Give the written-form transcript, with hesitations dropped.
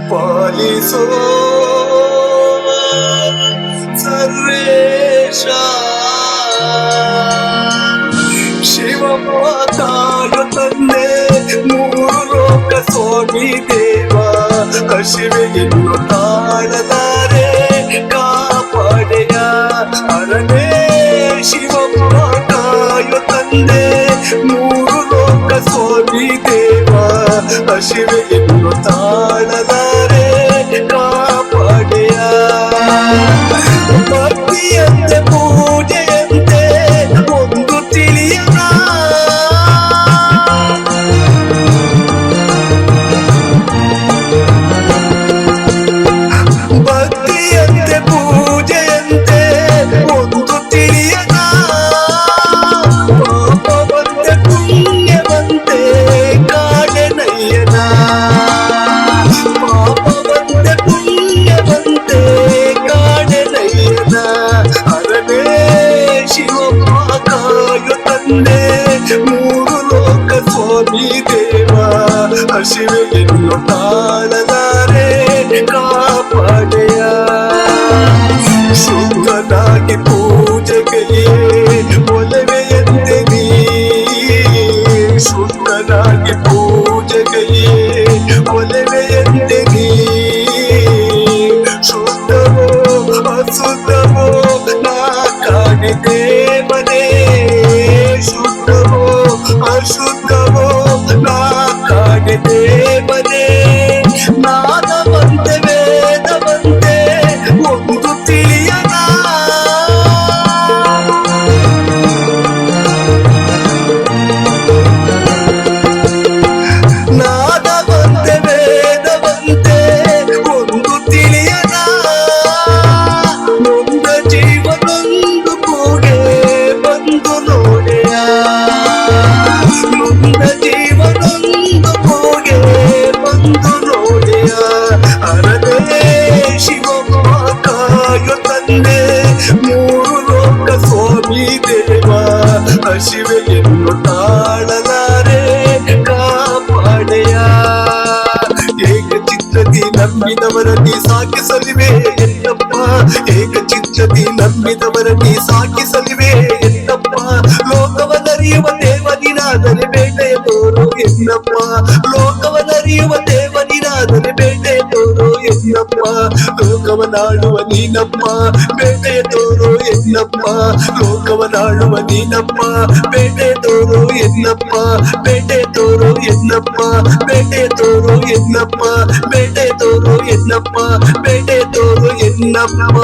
ಪಾಲಿಸೋ ಸರ್ವೇಶ ಶಿವಮಾತಾಯ ತಂದೆ ಮೂರು ಲೋಕ ಸ್ವಾಮಿ ದೇವ ಹಸಿವೆಯನ್ನು ತಾಳಲಾರೆ ಕಾಪಾಡೆಯ ಅರನೇ ಶಿವಮಾತಾಯ ತಂದೆ ಮೂರು ಲೋಕ ಸ್ವಾಮಿ ದೇವ ಹಸಿವೆಯನ್ನು ತಾಳಲಾರೆ ಕಾಪಾಡೆಯ ಭಕ್ತಿಯಂತೆ ಪೂಜೆಯಂತೆ ಒಂದು ತಿಳಿಯನ ಭಕ್ತಿಯಂತೆ ಪೂಜೆಯಂತೆ ಒಂದು ತಿಳಿಯನ ಪಾಪವಂತೆ ಪುಣ್ಯವಂತೆ ಕಾಡನಯ್ಯನ ಪಾಪವಂತೆ ಪುಣ್ಯವಂತೆ ಕಾಡನಯ್ಯನ ಅರನೇ ಶಿವಮಾತಾಯ ತಂದೆ ಮೂರು ಲೋಕ ಸ್ವಾಮಿ ದೇವ ಹಸಿವೆಯನ್ನು ತಾಳಲಾರೆ ಕಾಪಾಡೆಯ ಶುದ್ಧನಾಗಿ ಪೂಜೆಗೆಯೇ ಒಲವೆಯಂತೆ ನೀ ಶುದ್ಧನಾಗಿ ಪೂಜೆಗೆಯೇ ಒಲವೆಯಂತೆ ನೀ ಶುದ್ಧವೋ ಅಶುದ್ಧವೋ ನಾ ಕಾಣಿದೆ ಮನೆ ಶುದ್ಧವೋ ಅಶುದ್ಧವೋ ನಾ ಕಾಣಿದೆ ಮನೆ ನಾದವಂತೆ ವೇದವಂತೆ ಒಂದು ತಿಳಿಯನ ನಾದವಂತೆ ವೇದವಂತೆ ಒಂದು ತಿಳಿಯನ ನೊಂದ ಜೀವನೊಂದು ಕೂಗೆ ಬಂದು ನೋಡೆಯ ನೊಂದ ಜೀವನೊಂದು ಕೂಗೆ ಬಂದು ನೋಡೆಯ ಅರನೇ ಶಿವಮಾತಾಯ ತಂದೆ ಮೂರು ಲೋಕ ಸ್ವಾಮಿ ದೇವ ಹಸಿವೆಯನ್ನು ತಾಳಲಾರೆ ಕಾಪಾಡೆಯ ಏಕ ಚಿತ್ರದಿ ನಂಬಿದವರನ್ನೇ ಸಾಕಿಸಲಿವೆ ಎನ್ನಪ್ಪ ಏಕ ಚಿತ್ರದಿ ನಂಬಿದವರನ್ನೇ ಸಾಕಿಸಲಿವೆ ಎನ್ನಪ್ಪ ಲೋಕವನ್ನರಿಯುವ ದೇವನಿನಾದರೆ ಬೇಟೆ ತೋರು ಎನ್ನಪ್ಪ ಲೋಕವನ್ನರಿಯುವ ದೇವನಿನಾದರೆ ಬೇಟೆ ತೋರು ಎನ್ನಪ್ಪ ಲೋಕವನಾಡುವ ನೀನಪ್ಪ ಬೇಟೆ ತೋರು ಎನ್ನಪ್ಪ ಲೋಕವನಾಡುವ ನೀನಪ್ಪ ಬೇಟೆ ತೋರು ಎನ್ನಪ್ಪ ಬೇಟೆ ತೋರು ಎನ್ನಪ್ಪ ಬೇಟೆ ತೋರು ಎನ್ನಪ್ಪ ಬೇಟೆ ತೋರು ಎನ್ನಪ್ಪ ಬೇಟೆ ತೋರು ಎನ್ನಪ್ಪ